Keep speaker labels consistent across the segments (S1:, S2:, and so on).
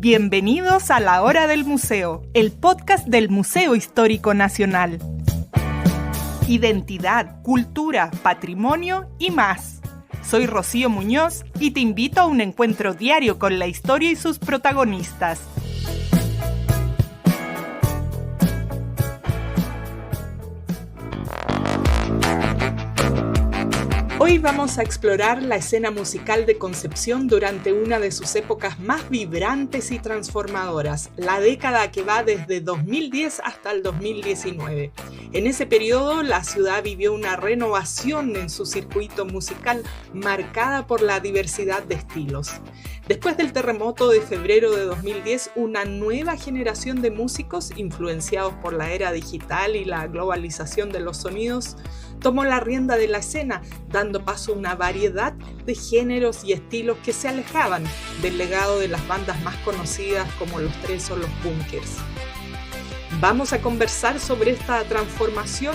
S1: Bienvenidos a La Hora del Museo, el podcast del Museo Histórico Nacional. Identidad, cultura, patrimonio y más. Soy Rocío Muñoz y te invito a un encuentro diario con la historia y sus protagonistas. Hoy vamos a explorar la escena musical de Concepción durante una de sus épocas más vibrantes y transformadoras, la década que va desde 2010 hasta el 2019. En ese periodo, la ciudad vivió una renovación en su circuito musical marcada por la diversidad de estilos. Después del terremoto de febrero de 2010, una nueva generación de músicos, influenciados por la era digital y la globalización de los sonidos, tomó la rienda de la escena, dando paso a una variedad de géneros y estilos que se alejaban del legado de las bandas más conocidas como Los Tres o Los Bunkers. Vamos a conversar sobre esta transformación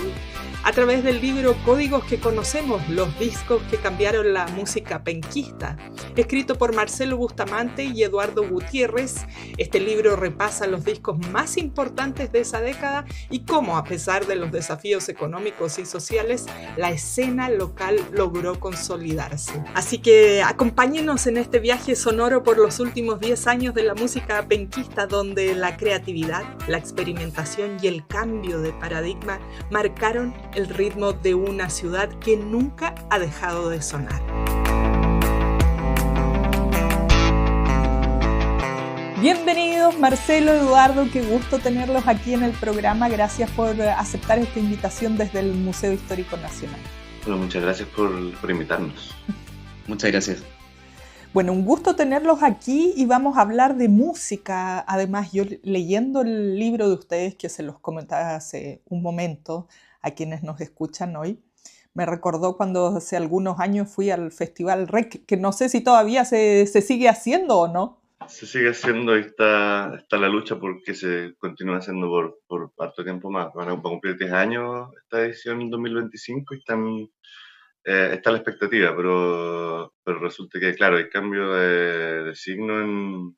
S1: a través del libro Códigos que conocemos, los discos que cambiaron la música penquista, escrito por Marcelo Bustamante y Eduardo Gutiérrez. Este libro repasa los discos más importantes de esa década y cómo, a pesar de los desafíos económicos y sociales, la escena local logró consolidarse. Así que acompáñenos en este viaje sonoro por los últimos 10 años de la música penquista, donde la creatividad, la experimentación y el cambio de paradigma marcaron el ritmo de una ciudad que nunca ha dejado de sonar. Bienvenidos Marcelo, Eduardo, qué gusto tenerlos aquí en el programa. Gracias por aceptar esta invitación desde el Museo Histórico Nacional.
S2: Bueno, muchas gracias por invitarnos.
S3: Muchas gracias.
S1: Bueno, un gusto tenerlos aquí y vamos a hablar de música. Además, yo leyendo el libro de ustedes, que se los comentaba hace un momento a quienes nos escuchan hoy, me recordó cuando hace algunos años fui al Festival REC, que no sé si todavía se sigue haciendo o no.
S2: Se sigue haciendo y está la lucha porque se continúa haciendo por harto tiempo más. Van a cumplir 10 años esta edición en 2025 y está la expectativa, pero resulta que, claro, hay cambio de signo en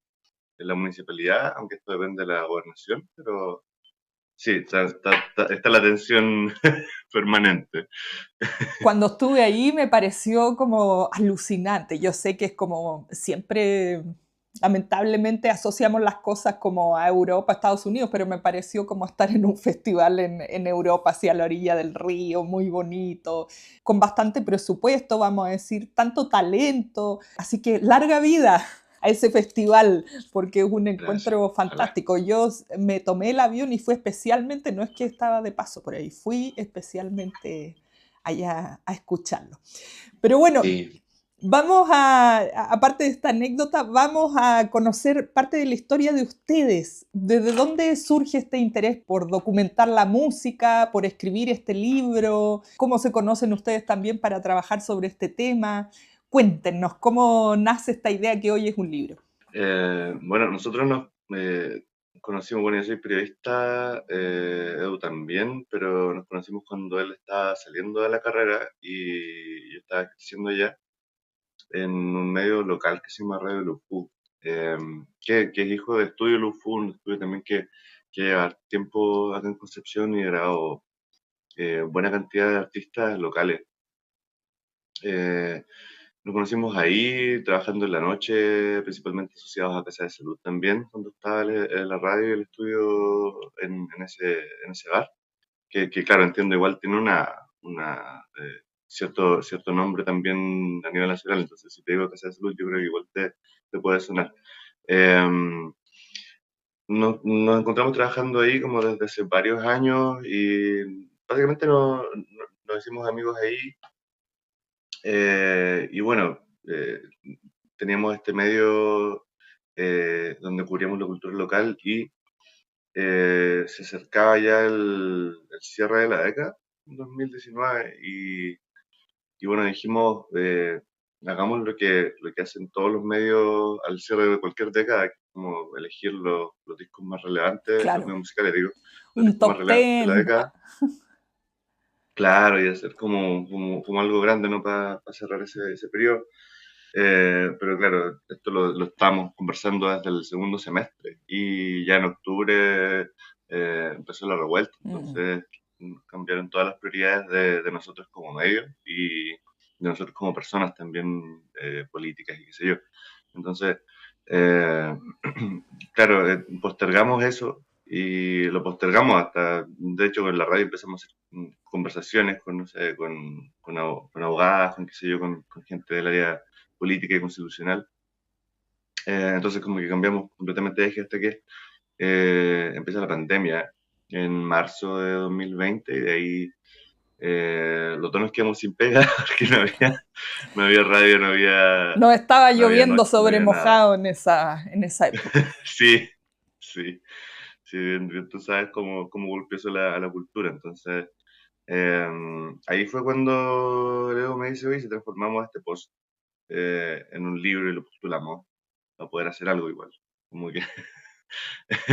S2: la municipalidad, aunque esto depende de la gobernación, pero sí, está la tensión permanente.
S1: Cuando estuve ahí me pareció como alucinante. Yo sé que es como siempre, lamentablemente asociamos las cosas como a Europa, Estados Unidos, pero me pareció como estar en un festival en Europa, hacia la orilla del río, muy bonito, con bastante presupuesto, vamos a decir, tanto talento. Así que larga vida a ese festival, porque es un encuentro
S2: Gracias.
S1: fantástico. Yo me tomé el avión y fue especialmente, no es que estaba de paso por ahí, fui especialmente allá a escucharlo. Pero bueno,
S3: Sí.
S1: aparte de esta anécdota, vamos a conocer parte de la historia de ustedes. ¿Desde dónde surge este interés por documentar la música, por escribir este libro? ¿Cómo se conocen ustedes también para trabajar sobre este tema? Cuéntenos, ¿cómo nace esta idea que hoy es un libro?
S2: Bueno, nosotros nos conocimos, bueno, yo soy periodista, Edu también, pero nos conocimos cuando él estaba saliendo de la carrera y yo estaba ejerciendo ya en un medio local que se llama Radio Lufú, que es hijo de Estudio Lufú, un estudio también que lleva tiempo acá en Concepción y grabó buena cantidad de artistas locales. Nos conocimos ahí, trabajando en la noche, principalmente asociados a Casa de Salud también, cuando estaba la radio y el estudio en ese bar, que claro, entiendo, igual tiene cierto nombre también a nivel nacional, entonces si te digo Casa de Salud, yo creo que igual te puede sonar. Nos encontramos trabajando ahí como desde hace varios años y básicamente nos hicimos amigos ahí. Y bueno, teníamos este medio donde cubríamos la cultura local y se acercaba ya el cierre de la década, 2019, y bueno, dijimos, hagamos lo que hacen todos los medios al cierre de cualquier década, que es como elegir los discos más relevantes, los
S1: Claro,
S2: medios musicales, digo, los
S1: un
S2: discos más
S1: top
S2: relevantes de la
S1: 10.
S2: década. Claro, y hacer como algo grande, ¿no? Para cerrar ese periodo. Pero claro, esto lo estamos conversando desde el segundo semestre y ya en octubre empezó la revuelta,
S1: Mm.
S2: entonces cambiaron todas las prioridades de nosotros como medio y de nosotros como personas también políticas y qué sé yo. Entonces, eh, claro, postergamos eso y lo postergamos hasta, de hecho, en la radio empezamos a hacer conversaciones con, no sé, con abogadas, con qué sé yo, con gente del área política y constitucional. Entonces como que cambiamos completamente de eje hasta que empieza la pandemia en marzo de 2020 y de ahí los dos nos quedamos sin pega porque no había radio,
S1: No estaba
S2: no había
S1: lloviendo
S2: noche, no
S1: sobre
S2: había nada.
S1: mojado en esa época.
S2: Sí, sí, sí, tú sabes cómo golpeó eso a la cultura. Entonces, ahí fue cuando Leo me dice, oye, si transformamos este post en un libro y lo postulamos para poder hacer algo igual. Como que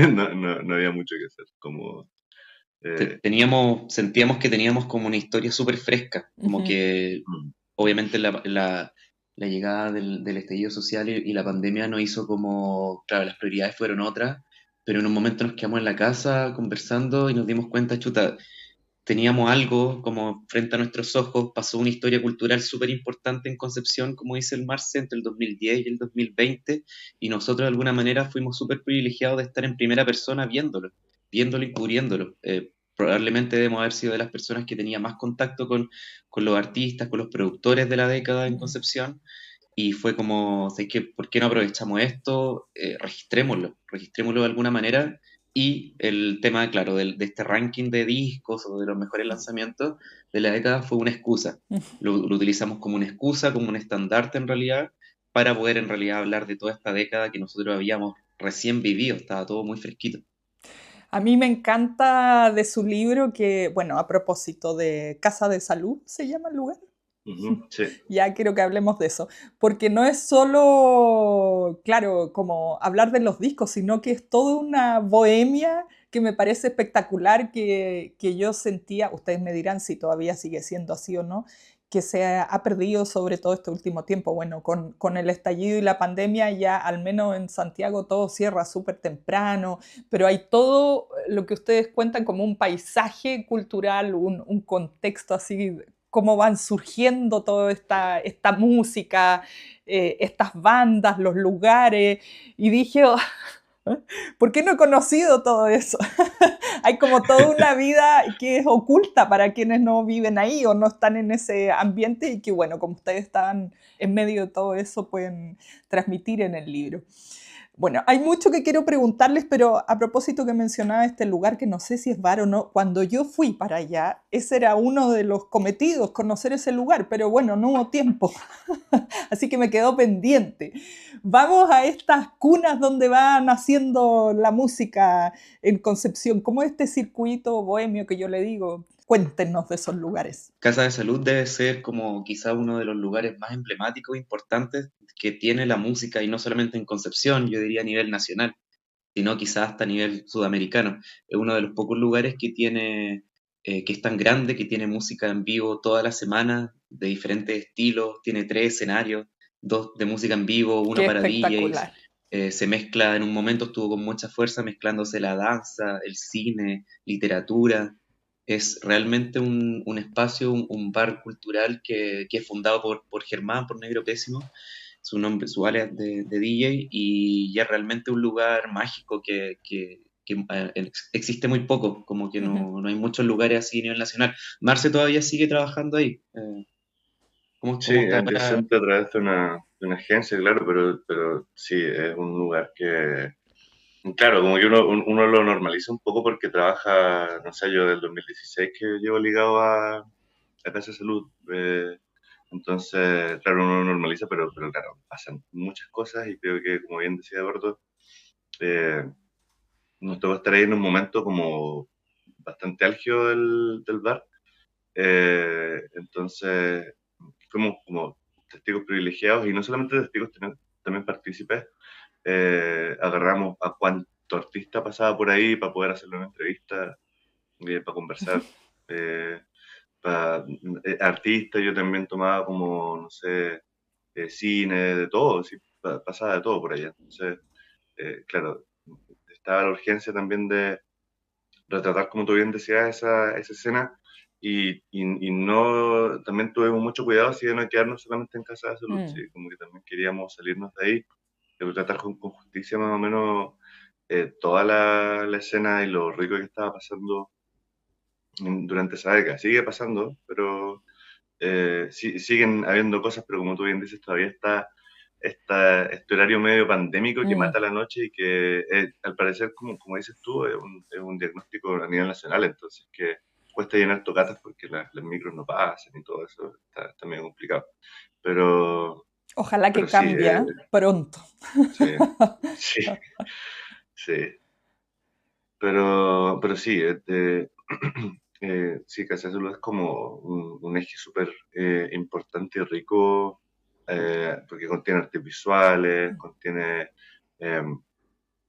S2: no había mucho que hacer. Como, eh,
S3: Sentíamos que teníamos como una historia súper fresca, como
S1: Ujú.
S3: que
S2: mm,
S3: obviamente la llegada del estallido social y la pandemia nos hizo como, claro, las prioridades fueron otras, pero en un momento nos quedamos en la casa conversando y nos dimos cuenta, chuta, teníamos algo como frente a nuestros ojos, pasó una historia cultural súper importante en Concepción, como dice el Marce, entre el 2010 y el 2020, y nosotros de alguna manera fuimos súper privilegiados de estar en primera persona viéndolo y cubriéndolo. Probablemente debemos haber sido de las personas que tenía más contacto con los artistas, con los productores de la década en Concepción, y fue como, ¿sabes qué? ¿Por qué no aprovechamos esto? Registrémoslo de alguna manera. Y el tema, claro, de este ranking de discos o de los mejores lanzamientos de la década fue una excusa. Lo utilizamos como una excusa, como un estandarte en realidad, para poder en realidad hablar de toda esta década que nosotros habíamos recién vivido, estaba todo muy fresquito.
S1: A mí me encanta de su libro que, bueno, a propósito de Casa de Salud, ¿se llama el lugar?
S2: ujú, sí,
S1: Ya quiero que hablemos de eso, porque no es solo, claro, como hablar de los discos, sino que es toda una bohemia que me parece espectacular, que yo sentía, ustedes me dirán si todavía sigue siendo así o no, que se ha perdido sobre todo este último tiempo. Bueno, con el estallido y la pandemia ya al menos en Santiago todo cierra súper temprano, pero hay todo lo que ustedes cuentan como un paisaje cultural, un contexto así cómo van surgiendo toda esta música, estas bandas, los lugares, y dije, oh, ¿por qué no he conocido todo eso? Hay como toda una vida que es oculta para quienes no viven ahí o no están en ese ambiente y que, bueno, como ustedes estaban en medio de todo eso, pueden transmitir en el libro. Bueno, hay mucho que quiero preguntarles, pero a propósito que mencionaba este lugar, que no sé si es bar o no, cuando yo fui para allá, ese era uno de los cometidos, conocer ese lugar, pero bueno, no hubo tiempo, así que me quedó pendiente. Vamos a estas cunas donde va naciendo la música en Concepción, como este circuito bohemio que yo le digo. Cuéntenos de esos lugares.
S3: Casa de Salud debe ser como quizá uno de los lugares más emblemáticos e importantes que tiene la música, y no solamente en Concepción, yo diría a nivel nacional, sino quizás hasta a nivel sudamericano. Es uno de los pocos lugares que tiene, que es tan grande, que tiene música en vivo toda la semana, de diferentes estilos, tiene 3 escenarios, dos de música en vivo, uno
S1: Qué
S3: para DJs,
S1: espectacular.
S3: se mezcla en un momento, estuvo con mucha fuerza mezclándose la danza, el cine, literatura. Es realmente un espacio, un bar cultural que es fundado por Germán, por Negro Pésimo, su nombre, su alias de DJ, y ya realmente un lugar mágico que existe muy poco, como que no hay muchos lugares así a nivel nacional. Marce todavía sigue trabajando ahí.
S2: sí,
S3: ¿Cómo está
S2: yo
S3: ahora?
S2: siempre a través de una agencia, claro, pero sí, es un lugar que, claro, como que uno lo normaliza un poco porque trabaja, no sé, yo del 2016 que llevo ligado a Casa de Salud. Entonces, claro, uno lo normaliza, pero claro, pasan muchas cosas y creo que, como bien decía Eduardo, eh, nos tocó estar ahí en un momento como bastante álgido del bar. Entonces, fuimos como testigos privilegiados y no solamente testigos, también partícipes. Agarramos a cuánto artista pasaba por ahí para poder hacerle una entrevista, para conversar. Eh, Artistas, yo también tomaba como, no sé, cine, de todo, sí, pasaba de todo por allá. Entonces, claro, estaba la urgencia también de retratar, como tú bien decías, esa escena. Y no, también tuvimos mucho cuidado así de no quedarnos solamente en Casa de Salud,
S4: Mm.
S2: sí, como que también queríamos salirnos de ahí, de tratar con justicia más o menos toda la escena y lo rico que estaba pasando durante esa década. Sigue pasando, pero siguen habiendo cosas, pero como tú bien dices, todavía está este horario medio pandémico que
S4: Mm.
S2: mata la noche y que al parecer, como dices tú, es un diagnóstico a nivel nacional, entonces que cuesta llenar tocatas porque las micros no pasan y todo eso, está medio complicado. Pero,
S4: Ojalá
S2: pero
S4: que
S2: sí,
S4: cambie, ¿eh? Pronto.
S2: sí, sí, sí. Pero sí, sí, Casa Azul es como un eje súper importante y rico, porque contiene artes visuales, contiene, eh,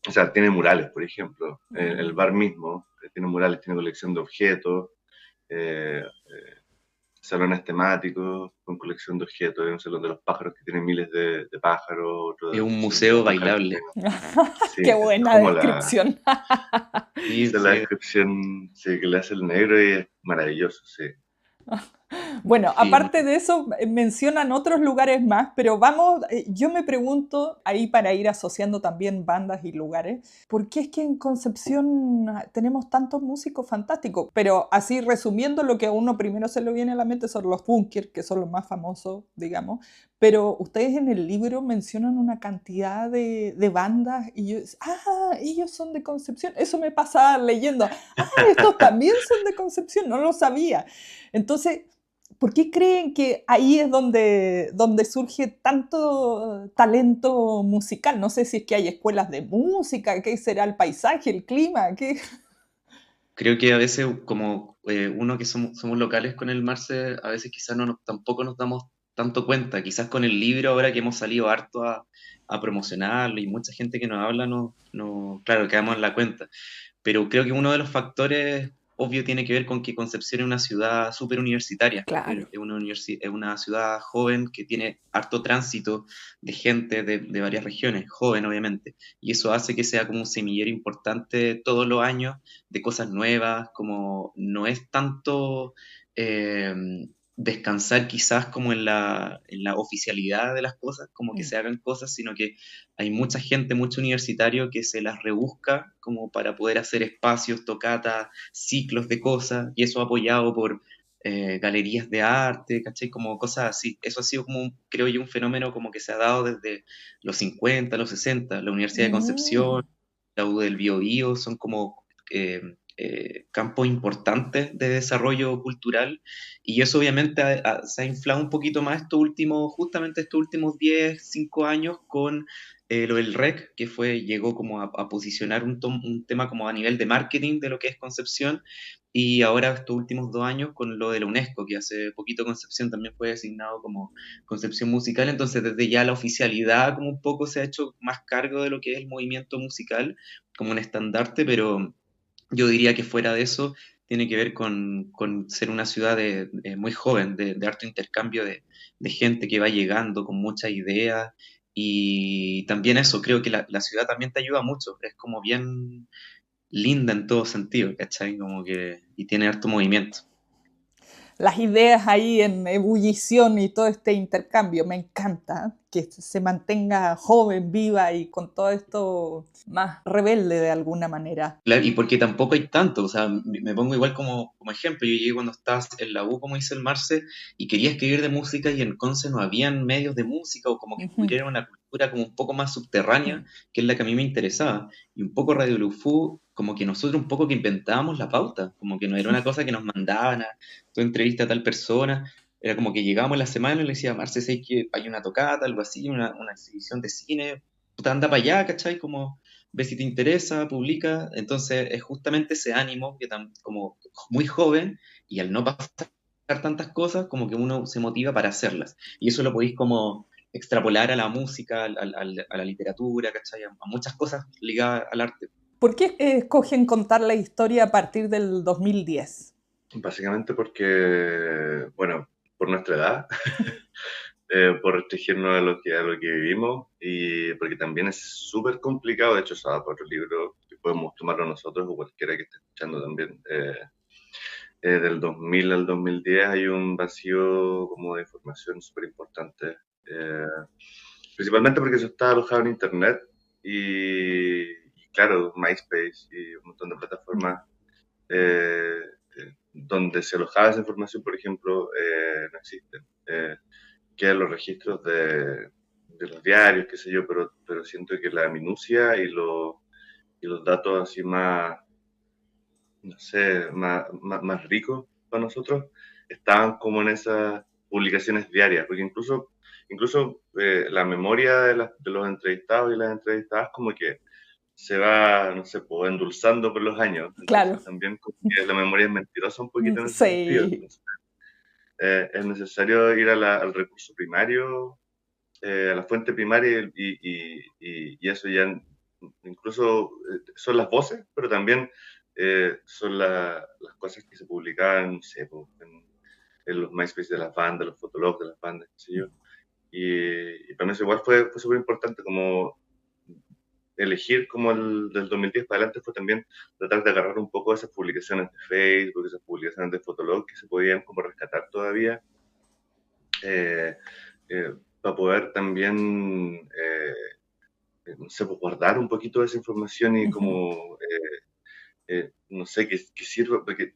S2: o sea, tiene murales, por ejemplo. El bar mismo tiene murales, tiene colección de objetos, salones temáticos con colección de objetos. Hay un salón de los pájaros que tiene miles de pájaros,
S3: Es
S2: otro
S3: un
S2: salón de
S3: museo
S2: las abejas que
S3: bailable.
S2: tiene... Sí,
S4: Qué
S2: esa es
S4: buena
S2: como la...
S4: descripción.
S3: Sí,
S2: Esa es la
S3: sí,
S2: descripción, sí, que le hace el negro y es maravilloso, sí.
S4: Bueno,
S3: sí,
S4: aparte de eso, mencionan otros lugares más, pero vamos, yo me pregunto, ahí para ir asociando también bandas y lugares, ¿por qué es que en Concepción tenemos tantos músicos fantásticos? Pero así resumiendo, lo que a uno primero se le viene a la mente son los bunkers, que son los más famosos, digamos, pero ustedes en el libro mencionan una cantidad de bandas y yo, ellos son de Concepción, eso me pasa leyendo, estos también son de Concepción, no lo sabía. Entonces, ¿por qué creen que ahí es donde surge tanto talento musical? No sé si es que hay escuelas de música, qué será el paisaje, el clima, qué.
S3: creo que a veces, como uno que somos locales con el Marce, a veces quizás tampoco nos damos tanto cuenta. Quizás con el libro, ahora que hemos salido harto a promocionarlo y mucha gente que nos habla, claro, quedamos en la cuenta. Pero creo que uno de los factores obvio tiene que ver con que Concepción es una ciudad súper universitaria.
S4: Claro.
S3: Es una ciudad joven que tiene harto tránsito de gente de varias regiones, joven obviamente. Y eso hace que sea como un semillero importante todos los años de cosas nuevas, como no es tanto eh, descansar quizás como en la oficialidad de las cosas, como que
S4: Mm.
S3: se hagan cosas, sino que hay mucha gente, mucho universitario que se las rebusca como para poder hacer espacios, tocatas, ciclos de cosas, y eso apoyado por galerías de arte, ¿cachai? Como cosas así. Eso ha sido como, creo yo, un fenómeno como que se ha dado desde los 50, los 60. La Universidad de
S4: Mm.
S3: Concepción, la U del Biobío, son como campos importantes de desarrollo cultural y eso obviamente se ha inflado un poquito más justamente estos últimos 10 5 años con lo del REC, que llegó como a posicionar un tema como a nivel de marketing de lo que es Concepción, y ahora estos últimos 2 años con lo de la UNESCO, que hace poquito Concepción también fue designado como Concepción Musical, entonces desde ya la oficialidad como un poco se ha hecho más cargo de lo que es el movimiento musical como un estandarte, pero yo diría que fuera de eso tiene que ver con ser una ciudad muy joven, de harto intercambio de gente que va llegando con muchas ideas y también eso, creo que la ciudad también te ayuda mucho, es como bien linda en todo sentido, ¿cachai? Como que, y tiene harto movimiento.
S4: Las ideas ahí en ebullición y todo este intercambio. Me encanta que se mantenga joven, viva y con todo esto más rebelde de alguna manera.
S3: Claro, y porque tampoco hay tanto, o sea, me pongo igual como ejemplo, yo llegué cuando estabas en la U, como dice el Marce, y quería escribir de música y en Conce no habían medios de música o como que
S4: Ujú.
S3: cubriera una cultura como un poco más subterránea, que es la que a mí me interesaba. Y un poco Radio Lufú, como que nosotros un poco que inventábamos la pauta, como que no era una cosa que nos mandaban a tu entrevista a tal persona, era como que llegábamos en la semana y le decía, Marce, sé que hay una tocata, algo así, una exhibición de cine, puta, anda para allá, ¿cachai? Como ve si te interesa, publica. Entonces es justamente ese ánimo que como muy joven y al no pasar tantas cosas, como que uno se motiva para hacerlas. Y eso lo podéis como extrapolar a la música, a la literatura, ¿cachai? A muchas cosas ligadas al arte.
S4: ¿Por qué escogen contar la historia a partir del 2010?
S2: Básicamente porque, bueno, por nuestra edad, por restringirnos a lo que vivimos, y porque también es súper complicado. De hecho, eso da para otro libro que podemos tomarlo nosotros o cualquiera que esté escuchando también. Del 2000 al 2010 hay un vacío como de información súper importante, principalmente porque eso está alojado en Internet y claro, MySpace y un montón de plataformas eh, donde se alojaba esa información, por ejemplo, no existen. Quedan los registros de los diarios, qué sé yo, pero siento que la minucia y los datos así más, no sé, más ricos para nosotros estaban como en esas publicaciones diarias, porque incluso la memoria de los entrevistados y las entrevistadas como que se va, no sé, pues, endulzando por los años,
S4: Claro,
S2: entonces también como que la memoria es mentirosa un poquito en ese sentido,
S4: sí.
S2: entonces es necesario ir al recurso primario, a la fuente primaria, y eso ya incluso son las voces, pero también son las cosas que se publicaban, no sé, pues, en los MySpace de las bandas, los fotologs de las bandas, qué sé yo. Y para mí eso igual fue súper importante, como elegir como el del 2010 para adelante fue también tratar de agarrar un poco esas publicaciones de Facebook, esas publicaciones de Fotolog que se podían como rescatar todavía, eh, para poder también no sé, pues guardar un poquito de esa información y
S4: Ujú.
S2: como, no sé, que sirva, porque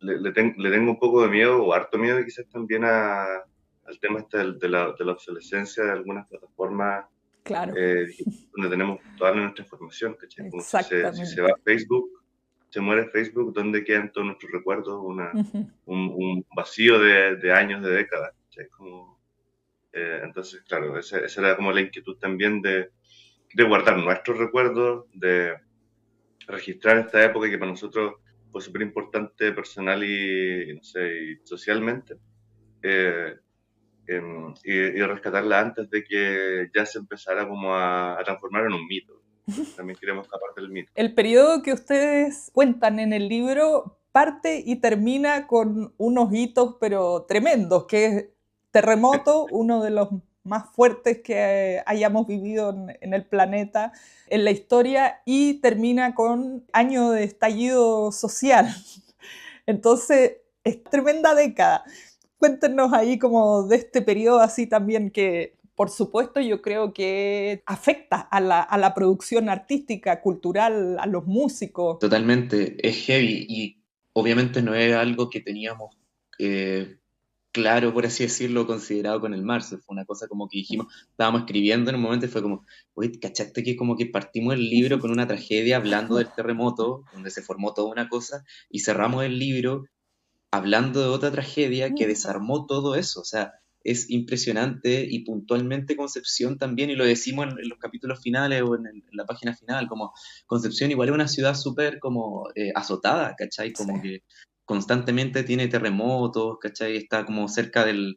S2: le tengo un poco de miedo, o harto miedo quizás también al tema este de la obsolescencia de algunas plataformas
S4: Claro,
S2: donde tenemos toda nuestra información, ¿cachai? Como si se va
S4: exactamente.
S2: a Facebook, se muere Facebook, ¿dónde quedan todos nuestros recuerdos?
S4: Ujú.
S2: Un vacío de años, de décadas, ¿cachai? Como, entonces, claro, esa era como la inquietud también de guardar nuestros recuerdos, de registrar esta época que para nosotros fue súper importante personal y, no sé, y socialmente, eh, y rescatarla antes de que ya se empezara como a transformar en un mito, porque también queremos escapar del mito.
S4: El periodo que ustedes cuentan en el libro parte y termina con unos hitos, pero tremendos, que es terremoto, uno de los más fuertes que hayamos vivido en el planeta, en la historia, y termina con año de estallido social. Entonces, es tremenda década. Cuéntenos ahí como de este periodo así también que, por supuesto, yo creo que afecta a la producción artística, cultural, a los músicos.
S3: Totalmente, es heavy y obviamente no es algo que teníamos eh, claro, por así decirlo, considerado con el marzo. Fue una cosa como que dijimos, estábamos escribiendo en un momento y fue como, oye, ¿cachaste que como que partimos el libro con una tragedia hablando del terremoto, donde se formó toda una cosa, y cerramos el libro hablando de otra tragedia que desarmó todo eso? O sea, es impresionante y puntualmente Concepción también, y lo decimos en los capítulos finales o en la página final, como Concepción igual es una ciudad súper como azotada, ¿cachai?
S4: Sí.
S3: Como que constantemente tiene terremotos, ¿cachai? Está como cerca de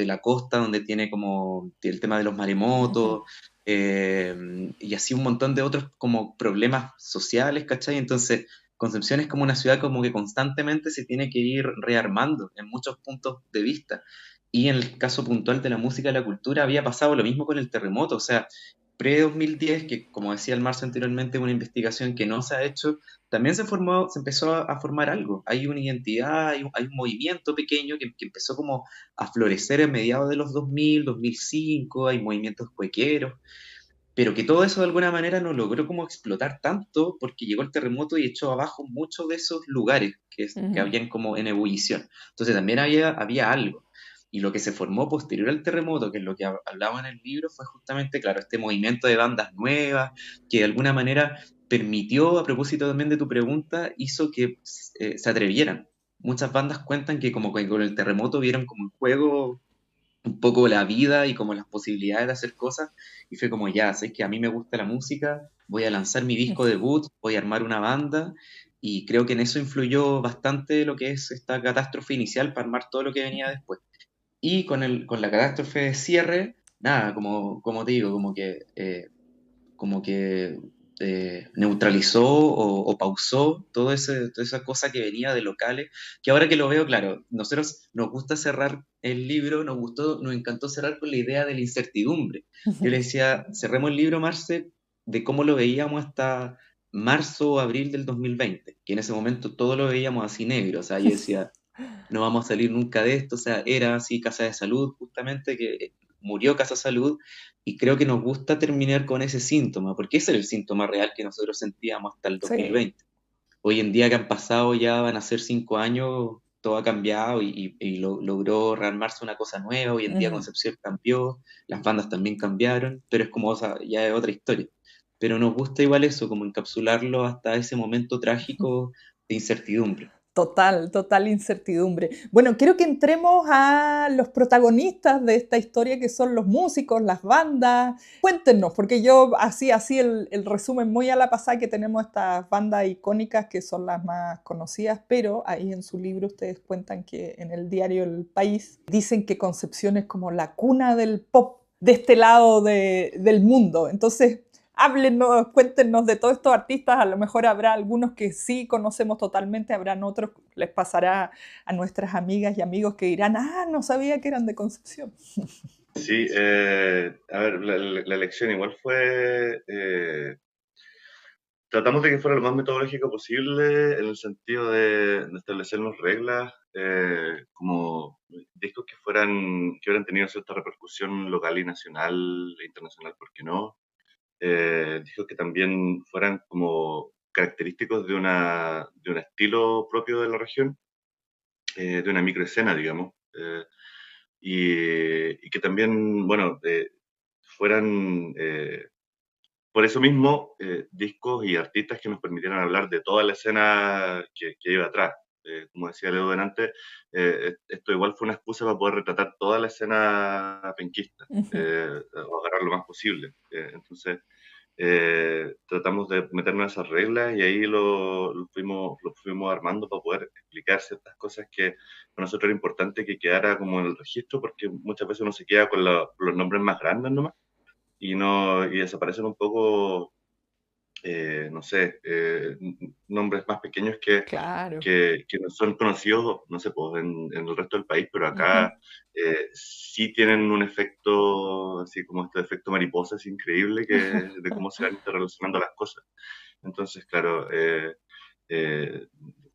S3: la costa donde tiene como el tema de los maremotos. Y así un montón de otros como problemas sociales, ¿cachai? Entonces, Concepción es como una ciudad como que constantemente se tiene que ir rearmando en muchos puntos de vista. Y en el caso puntual de la música y la cultura había pasado lo mismo con el terremoto. O sea, pre-2010, que como decía el Marzo anteriormente, una investigación que no se ha hecho, también se empezó a formar algo. Hay una identidad, hay un movimiento pequeño que empezó como a florecer en mediados de los 2000, 2005, hay movimientos cuequeros, pero que todo eso de alguna manera no logró como explotar tanto porque llegó el terremoto y echó abajo muchos de esos lugares que
S4: Ujú.
S3: habían como en ebullición. Entonces también había algo. Y lo que se formó posterior al terremoto, que es lo que hablaba en el libro, fue justamente, claro, este movimiento de bandas nuevas, que de alguna manera permitió, a propósito también de tu pregunta, hizo que se atrevieran. Muchas bandas cuentan que como que con el terremoto vieron como en juego un poco la vida y como las posibilidades de hacer cosas, y fue como ya, sé que a mí me gusta la música, voy a lanzar mi disco debut, voy a armar una banda, y creo que en eso influyó bastante lo que es esta catástrofe inicial para armar todo lo que venía después. Y con la catástrofe de cierre, nada, como te digo, como que neutralizó o pausó toda esa cosa que venía de locales, que ahora que lo veo, claro, nosotros nos gusta cerrar el libro, nos encantó cerrar con la idea de la incertidumbre. Yo le decía, cerremos el libro, Marce, de cómo lo veíamos hasta marzo o abril del 2020, que en ese momento todo lo veíamos así negro, o sea, yo decía, no vamos a salir nunca de esto, o sea, era así Casa de Salud, justamente, que murió Casa Salud, y creo que nos gusta terminar con ese síntoma, porque ese era el síntoma real que nosotros sentíamos hasta el
S4: Sí.
S3: 2020. Hoy en día que han pasado ya van a ser 5 años, todo ha cambiado y logró rearmarse una cosa nueva, hoy en día
S4: Ujú.
S3: Concepción cambió, las bandas también cambiaron, pero es como, o sea, ya es otra historia. Pero nos gusta igual eso, como encapsularlo hasta ese momento trágico de incertidumbre.
S4: Total, total incertidumbre. Bueno, quiero que entremos a los protagonistas de esta historia, que son los músicos, las bandas. Cuéntenos, porque yo así el resumen muy a la pasada, que tenemos estas bandas icónicas que son las más conocidas, pero ahí en su libro ustedes cuentan que en el diario El País dicen que Concepción es como la cuna del pop de este lado del mundo. Entonces, háblenos, cuéntenos de todos estos artistas. A lo mejor habrá algunos que sí conocemos totalmente, habrán otros, les pasará a nuestras amigas y amigos que dirán, ah, no sabía que eran de Concepción.
S2: Sí, a ver, la elección igual fue, tratamos de que fuera lo más metodológico posible en el sentido de establecernos reglas, como discos que hubieran tenido cierta repercusión local y nacional e internacional, ¿por qué no? Discos que también fueran como característicos de un estilo propio de la región, de una microescena, digamos, y que también, bueno, fueran, por eso mismo, discos y artistas que nos permitieran hablar de toda la escena que iba atrás. Como decía Leo delante, esto igual fue una excusa para poder retratar toda la escena penquista, o agarrar lo más posible. Entonces, tratamos de meternos en esas reglas y ahí lo fuimos armando para poder explicar ciertas cosas que para nosotros era importante que quedara como en el registro, porque muchas veces uno se queda con los nombres más grandes nomás y desaparecen un poco, no sé, nombres más pequeños
S4: Claro.
S2: que no son conocidos, no sé, pues en el resto del país, pero
S4: Ujú.
S2: acá sí tienen un efecto, así como este efecto mariposa, es increíble de cómo se van interrelacionando las cosas. Entonces, claro, eh,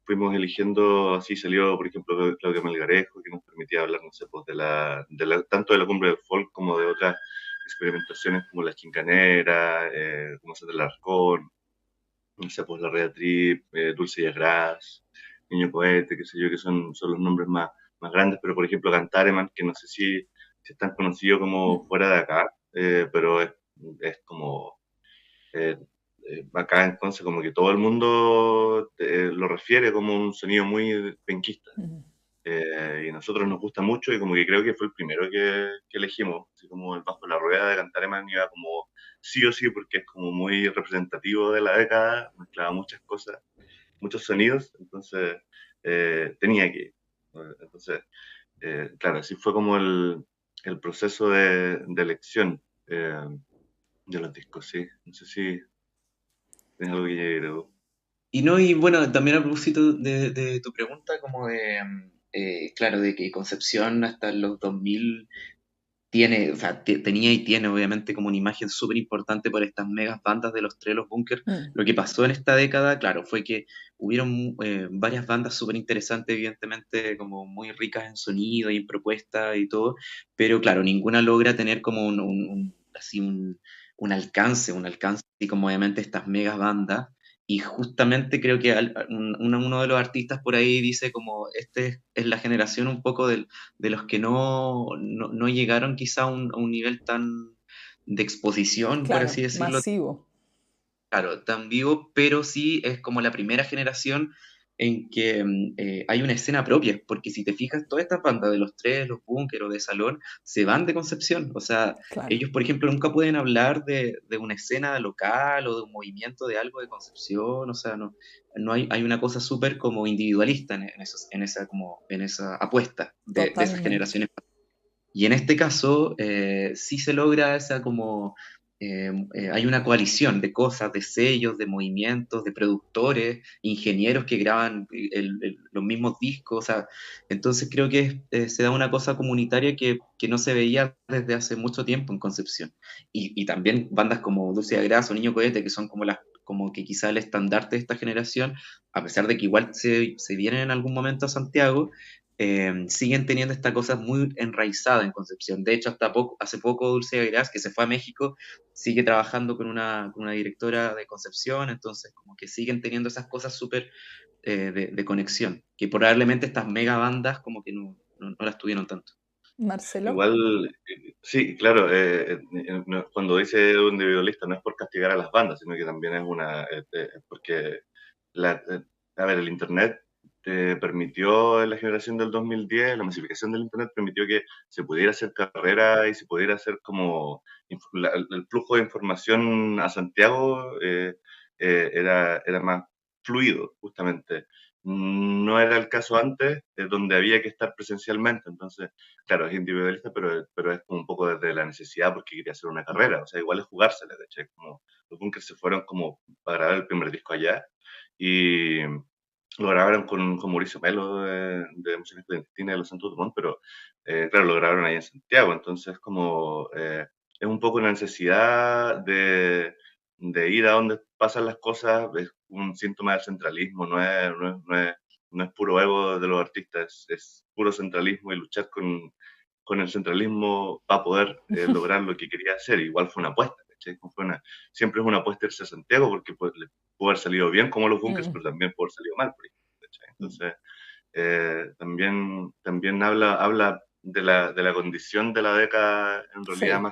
S2: fuimos eligiendo, así salió, por ejemplo, Claudio Melgarejo, que nos permitía hablar, no sé, pues tanto de la cumbre del folk como de otras experimentaciones como la chincanera, como Sete del Arcón, no sé, pues la Rea Trip, Dulce y Agraz, Niño Cohete, qué sé yo, que son los nombres más grandes, pero por ejemplo Cantareman, que no sé si es tan conocido como fuera de acá, pero es como eh, acá entonces como que todo el mundo lo refiere como un sonido muy penquista.
S4: Ujú.
S2: Y a nosotros nos gusta mucho y como que creo que fue el primero que elegimos, así como el Bajo la Rueda de Cantareman iba como sí o sí porque es como muy representativo de la década, mezclaba muchas cosas, muchos sonidos, entonces tenía que ir. Entonces, claro, así fue como el proceso de elección de los discos, sí. No sé si tienes algo que añadir, Edu.
S3: Y no, y bueno, también a propósito de tu pregunta, como claro, de que Concepción hasta los 2000 tiene, o sea, tenía y tiene obviamente como una imagen súper importante por estas megas bandas de los Tres, los Bunkers.
S4: Mm.
S3: Lo que pasó en esta década, claro, fue que hubieron varias bandas súper interesantes, evidentemente, como muy ricas en sonido y en propuesta y todo, pero claro, ninguna logra tener como así un alcance, y como obviamente estas megas bandas. Y justamente creo que uno de los artistas por ahí dice como, este es la generación un poco de los que no llegaron quizá a un nivel tan de exposición, por así
S4: Claro,
S3: decirlo,
S4: masivo.
S3: claro, tan vivo, pero sí es como la primera generación en que hay una escena propia, porque si te fijas, todas estas bandas de los Tres, los Búnker o de Salón, se van de Concepción, o sea,
S4: Claro.
S3: ellos, por ejemplo, nunca pueden hablar de una escena local o de un movimiento de algo de Concepción, o sea, no hay una cosa súper como individualista en esa apuesta de esas
S4: Totalmente.
S3: generaciones. Y en este caso, sí se logra esa como hay una coalición de cosas, de sellos, de movimientos, de productores, ingenieros que graban los mismos discos, o sea, entonces creo que se da una cosa comunitaria que no se veía desde hace mucho tiempo en Concepción. Y también bandas como Dulce de Gras o Niño Cohete, que son como que quizá el estandarte de esta generación, a pesar de que igual se vienen en algún momento a Santiago, siguen teniendo esta cosa muy enraizada en Concepción. De hecho, hace poco Dulce de Gras, que se fue a México, sigue trabajando con una directora de Concepción, entonces como que siguen teniendo esas cosas súper de conexión, que probablemente estas mega bandas como que no las tuvieron tanto.
S4: Marcelo.
S2: Igual, sí, claro, cuando dice un individualista no es por castigar a las bandas, sino que también es porque, la, eh, a ver, el Internet permitió en la generación del 2010, la masificación del Internet permitió que se pudiera hacer carrera y se pudiera hacer como el flujo de información a Santiago era más fluido, justamente. No era el caso antes, donde había que estar presencialmente, entonces claro, es individualista, pero es como un poco desde la necesidad porque quería hacer una carrera. O sea, igual es jugársela, ¿cachai? Como los Bunkers se fueron como para grabar el primer disco allá y lo grabaron con Mauricio Melo de Música Clandestina de los Santos Dumont, pero claro, lo grabaron ahí en Santiago. Entonces, como es un poco una necesidad de ir a donde pasan las cosas, es un síntoma del centralismo, no es puro ego de los artistas, es puro centralismo y luchar con el centralismo para poder lograr lo que quería hacer. Igual fue una apuesta, ¿cachai? Siempre es una apuesta irse a Santiago porque pues, le pudo haber salido bien como los Bunkers, pero también pudo haber salido mal, por ejemplo, ¿cachai? Entonces, también habla de la condición de la década en realidad
S4: Sí.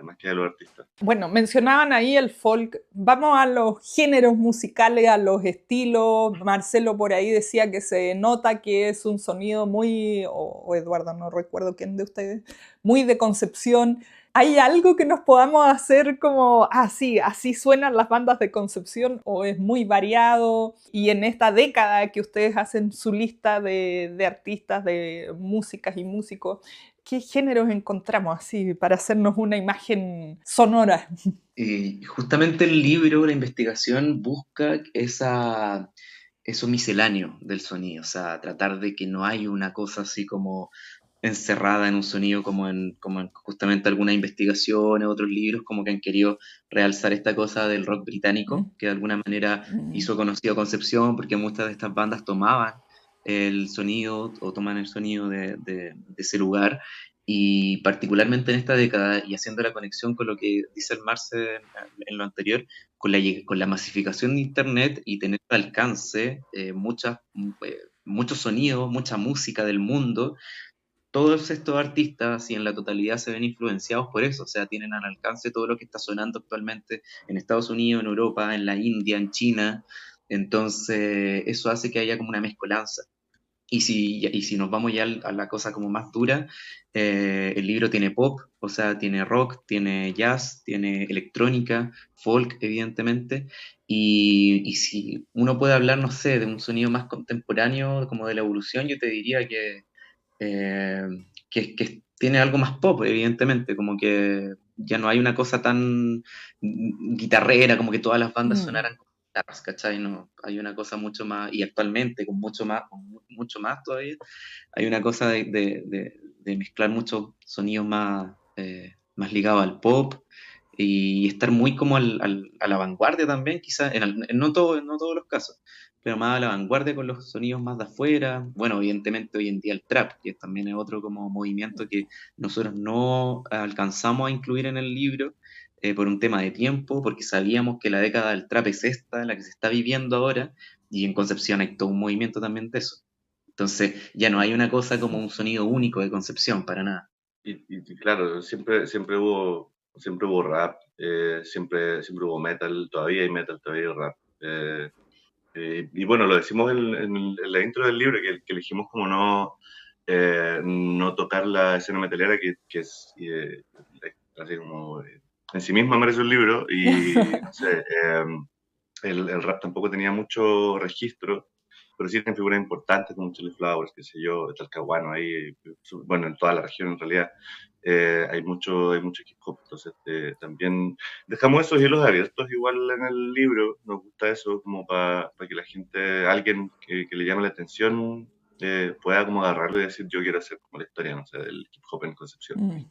S2: más que de los artistas.
S4: Bueno, mencionaban ahí el folk. Vamos a los géneros musicales, a los estilos. Marcelo por ahí decía que se nota que es un sonido muy, o Eduardo, no recuerdo quién de ustedes, muy de Concepción. ¿Hay algo que nos podamos hacer como, sí, así suenan las bandas de Concepción o es muy variado? Y en esta década que ustedes hacen su lista de artistas, de músicas y músicos, ¿qué géneros encontramos así para hacernos una imagen sonora?
S3: Y justamente el libro, la investigación, busca eso misceláneo del sonido, o sea, tratar de que no hay una cosa así como encerrada en un sonido como en justamente algunas investigaciones, otros libros como que han querido realzar esta cosa del rock británico, que de alguna manera hizo conocido a Concepción, porque muchas de estas bandas tomaban el sonido o toman el sonido de ese lugar, y particularmente en esta década, y haciendo la conexión con lo que dice el Marce en lo anterior, con la masificación de Internet y tener al alcance muchos sonidos, mucha música del mundo, todos estos artistas y en la totalidad se ven influenciados por eso, o sea, tienen al alcance todo lo que está sonando actualmente en Estados Unidos, en Europa, en la India, en China, entonces eso hace que haya como una mezcolanza. Y si nos vamos ya a la cosa como más dura, el libro tiene pop, o sea, tiene rock, tiene jazz, tiene electrónica, folk, evidentemente, y si uno puede hablar, no sé, de un sonido más contemporáneo, como de la evolución, yo te diría eh, que tiene algo más pop, evidentemente, como que ya no hay una cosa tan guitarrera, como que todas las bandas sonaran con guitarras, ¿cachai? No, hay una cosa mucho más, y actualmente con mucho más todavía, hay una cosa de mezclar muchos sonidos más ligados al pop y estar muy como a la vanguardia también, quizás, no todos los casos, pero más a la vanguardia con los sonidos más de afuera. Bueno, evidentemente hoy en día el trap, que también es otro como movimiento que nosotros no alcanzamos a incluir en el libro por un tema de tiempo, porque sabíamos que la década del trap es esta, la que se está viviendo ahora, y en Concepción hay todo un movimiento también de eso. Entonces ya no hay una cosa como un sonido único de Concepción, para nada.
S2: Y claro, siempre hubo rap, siempre hubo metal, todavía hay metal, todavía hay rap. Y bueno, lo decimos en la intro del libro, que elegimos como no tocar la escena metalera, que es así como en sí misma merece un libro, y no sé, el rap tampoco tenía mucho registro, pero sí tiene figuras importantes como Chili Flowers, qué sé yo, Talcahuano ahí, bueno, en toda la región en realidad. hay mucho hip hop. Entonces, también dejamos esos hilos abiertos igual en el libro. Nos gusta eso como para que la gente, alguien que le llame la atención, pueda como agarrarlo y decir, yo quiero hacer como la historia, no sé, del hip hop en Concepción.
S4: Mm.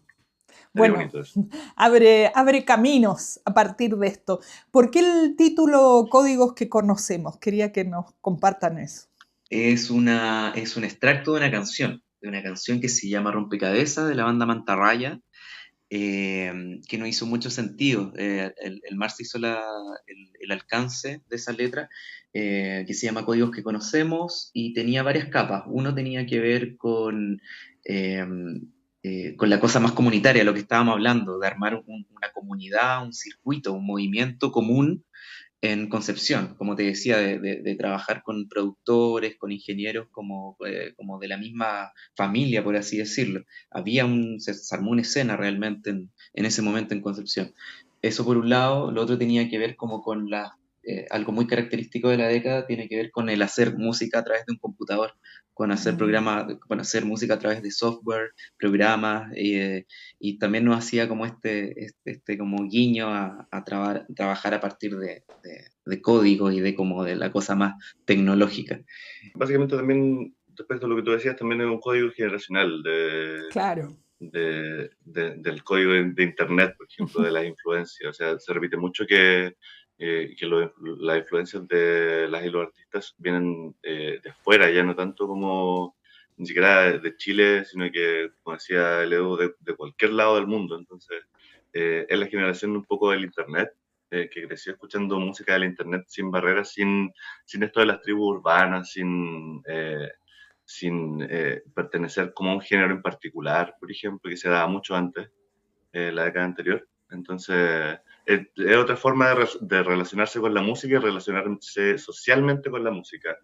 S2: Estaría
S4: Bueno,
S2: bonito eso.
S4: abre caminos a partir de esto. ¿Por qué el título Códigos que conocemos? Quería que nos compartan eso.
S3: Es un extracto de una canción que se llama Rompecabezas de la banda Mantarraya, que no hizo mucho sentido. El Marx hizo el alcance de esa letra, que se llama Códigos que conocemos, y tenía varias capas. Uno tenía que ver eh, con la cosa más comunitaria, lo que estábamos hablando, de armar una comunidad, un circuito, un movimiento común en Concepción, como te decía, de trabajar con productores, con ingenieros como de la misma familia, por así decirlo. Se armó una escena realmente en ese momento en Concepción. Eso por un lado, lo otro tenía que ver como con algo muy característico de la década, tiene que ver con el hacer música a través de un computador, con hacer
S4: Mm.
S3: programas, con hacer música a través de software, programas, y también nos hacía como este como guiño a trabajar a partir de código y de como de la cosa más tecnológica.
S2: Básicamente también, respecto a lo que tú decías, también es un código generacional
S4: Claro.
S2: del código de Internet, por ejemplo, de las influencias. O sea, se repite mucho que las influencias de las y los artistas vienen de afuera, ya no tanto como ni siquiera de Chile, sino que, como decía el Edu, de cualquier lado del mundo. Entonces, es la generación un poco del Internet, que creció escuchando música del Internet sin barreras, sin esto de las tribus urbanas, sin pertenecer como a un género en particular, por ejemplo, que se daba mucho antes, la década anterior. Entonces, es otra forma de relacionarse con la música y relacionarse socialmente con la música.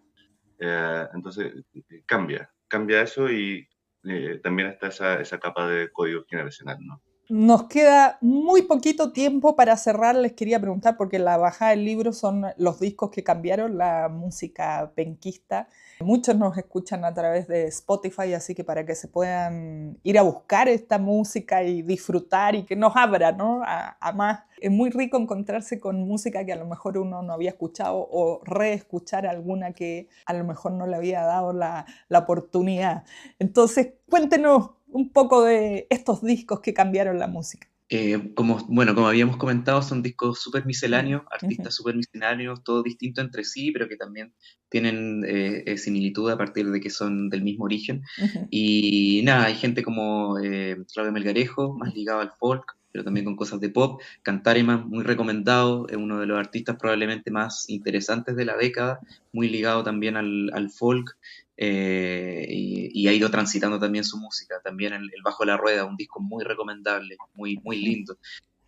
S2: Entonces, cambia eso y también está esa capa de código generacional, ¿no?
S4: Nos queda muy poquito tiempo para cerrar. Les quería preguntar, porque la bajada del libro son los discos que cambiaron la música penquista. Muchos nos escuchan a través de Spotify, así que para que se puedan ir a buscar esta música y disfrutar y que nos abra, ¿no? a más. Es muy rico encontrarse con música que a lo mejor uno no había escuchado o reescuchar alguna que a lo mejor no le había dado la oportunidad. Entonces, cuéntenos un poco de estos discos que cambiaron la música.
S3: Como habíamos comentado, son discos súper
S4: Mm,
S3: misceláneos,
S4: ujú,
S3: artistas súper misceláneos, todos distintos entre sí, pero que también tienen similitud a partir de que son del mismo origen.
S4: ujú.
S3: Y nada, hay gente como Claudio Melgarejo, más ligado al folk, pero también con cosas de pop. Cantareman, muy recomendado, es uno de los artistas probablemente más interesantes de la década, muy ligado también al folk. Y ha ido transitando también su música, también el Bajo la Rueda, un disco muy recomendable, muy lindo.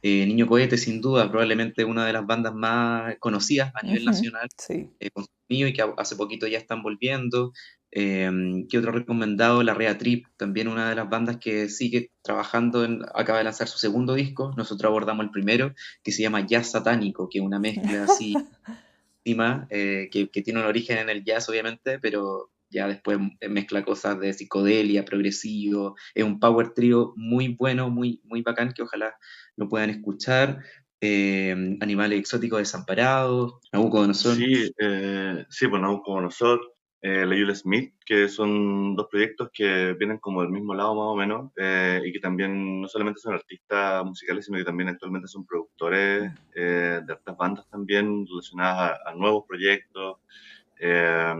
S3: Niño Cohete, sin duda, probablemente una de las bandas más conocidas a nivel
S4: Ujú,
S3: nacional,
S4: sí.
S3: con sonido y que hace poquito ya están volviendo. ¿Qué otro recomendado? La Rea Trip, también una de las bandas que sigue trabajando, acaba de lanzar su segundo disco, nosotros abordamos el primero, que se llama Jazz Satánico, que es una mezcla así que tiene un origen en el jazz, obviamente, pero ya después mezcla cosas de psicodelia, progresivo. Es un power trio muy bueno, muy bacán, que ojalá lo puedan escuchar. Animales exóticos desamparados, Nabucodonosor.
S2: Sí, bueno, como nosotros, la Yule Smith, que son dos proyectos que vienen como del mismo lado más o menos, y que también no solamente son artistas musicales, sino que también actualmente son productores de otras bandas también relacionadas a nuevos proyectos. Eh,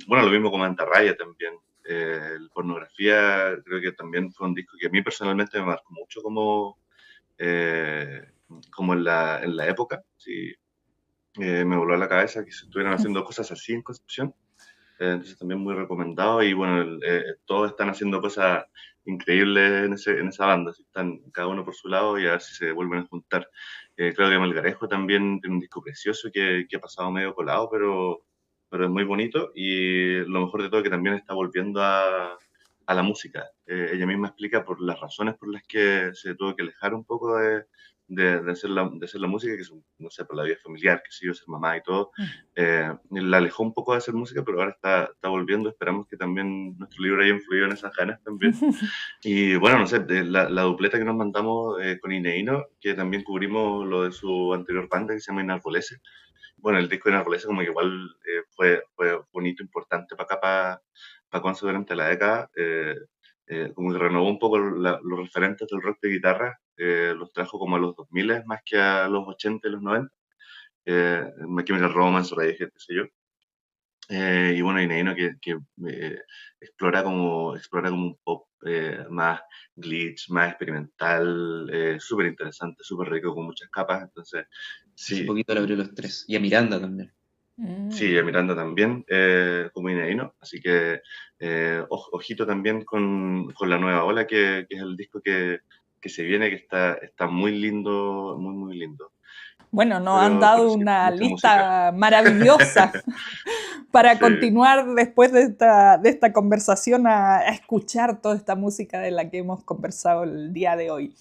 S2: bueno, lo mismo con Mantarraya también. El Pornografía creo que también fue un disco que a mí personalmente me marcó mucho eh, como en la época. Sí, me voló a la cabeza que se estuvieran haciendo cosas así en Concepción. Entonces también muy recomendado y bueno, todos están haciendo cosas increíbles en esa banda, así están cada uno por su lado y a ver si se vuelven a juntar. Claudia Melgarejo también tiene un disco precioso que ha pasado medio colado, pero es muy bonito y lo mejor de todo es que también está volviendo a la música. Ella misma explica por las razones por las que se tuvo que alejar un poco de hacer la música, que es, no sé, por la vida familiar, que sé yo, ser mamá y todo, la alejó un poco de hacer música, pero ahora está volviendo. Esperamos que también nuestro libro haya influido en esas ganas también. Y bueno, no sé, la dupleta que nos mandamos con Ineino, que también cubrimos lo de su anterior banda que se llama Inarbolese. Bueno, el disco de Inarbolese como que igual fue un hito importante para acá, para Conce durante la década. Como que renovó un poco los referentes del rock de guitarra, los trajo como a los 2000 más que a los 80 y los 90. My Chemical Romance, Radiohead, qué sé yo. Y bueno, Ineino que explora como un pop más glitch, más experimental, súper interesante, súper rico, con muchas capas. Entonces,
S3: Hace
S2: sí,
S3: poquito le abrió los 3. Y a Miranda también.
S2: sí, a Miranda también, como Ineino. Así que ojito también con la nueva ola, que es el disco que se viene, que está muy lindo, muy, muy lindo.
S4: Bueno, nos han
S2: Pero
S4: dado
S2: sí,
S4: una
S2: mucha
S4: lista maravillosa para
S2: Sí.
S4: continuar después de esta conversación a escuchar toda esta música de la que hemos conversado el día de hoy.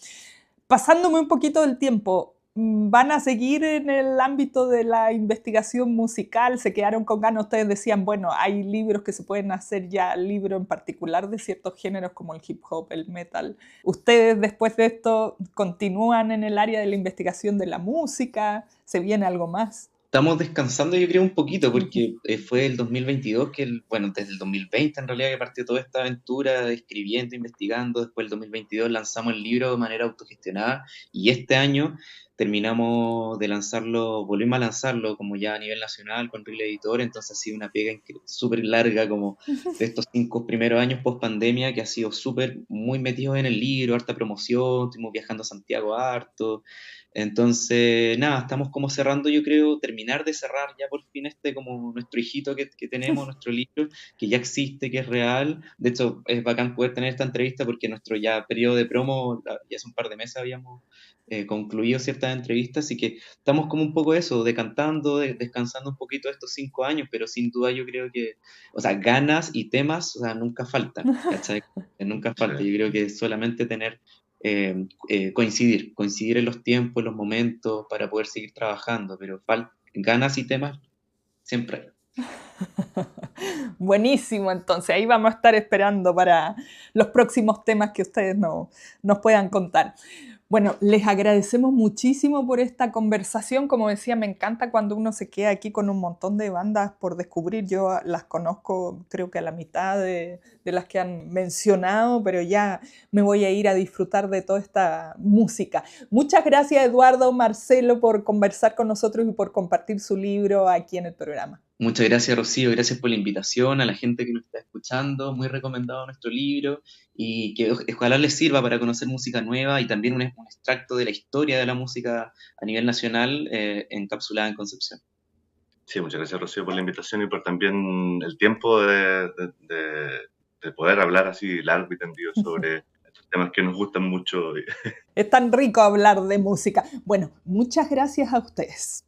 S4: Pasándome un poquito del tiempo, ¿van a seguir en el ámbito de la investigación musical? ¿Se quedaron con ganas? Ustedes decían, bueno, hay libros que se pueden hacer ya, libro en particular de ciertos géneros como el hip hop, el metal. ¿Ustedes después de esto continúan en el área de la investigación de la música? ¿Se viene algo más?
S3: Estamos descansando, yo creo, un poquito, porque fue el 2022 bueno, desde el 2020 en realidad que partió toda esta aventura de escribiendo, investigando. Después del 2022 lanzamos el libro de manera autogestionada, y este año terminamos de lanzarlo, volvimos a lanzarlo como ya a nivel nacional con Reel Editor. Entonces ha sido una pega súper larga, como de estos 5 primeros años post pandemia, que ha sido súper, muy metidos en el libro, harta promoción, estuvimos viajando a Santiago harto. Entonces, nada, estamos como cerrando, yo creo, terminar de cerrar ya por fin como nuestro hijito que tenemos, nuestro libro, que ya existe, que es real. De hecho, es bacán poder tener esta entrevista porque nuestro ya periodo de promo, ya hace un par de meses habíamos concluido ciertas entrevistas, así que estamos como un poco eso, decantando, descansando un poquito de estos 5 años, pero sin duda yo creo que, o sea, ganas y temas, o sea, nunca faltan, ¿cachai? Nunca falta. Yo creo que solamente tener coincidir en los tiempos, en los momentos, para poder seguir trabajando, pero ganas y temas siempre hay.
S4: Buenísimo, entonces ahí vamos a estar esperando para los próximos temas que ustedes nos puedan contar. Bueno, les agradecemos muchísimo por esta conversación. Como decía, me encanta cuando uno se queda aquí con un montón de bandas por descubrir. Yo las conozco, creo que a la mitad de las que han mencionado, pero ya me voy a ir a disfrutar de toda esta música. Muchas gracias, Eduardo, Marcelo, por conversar con nosotros y por compartir su libro aquí en el programa.
S3: Muchas gracias, Rocío, gracias por la invitación, a la gente que nos está escuchando, muy recomendado nuestro libro, y que ojalá les sirva para conocer música nueva y también un extracto de la historia de la música a nivel nacional encapsulada en Concepción.
S2: Sí, muchas gracias, Rocío, por la invitación y por también el tiempo de poder hablar así largo y tendido sobre estos temas que nos gustan mucho.
S4: Es tan rico hablar de música. Bueno, muchas gracias a ustedes.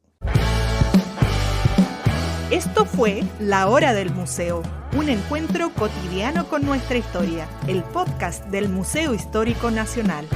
S4: Esto fue La Hora del Museo, un encuentro cotidiano con nuestra historia, el podcast del Museo Histórico Nacional.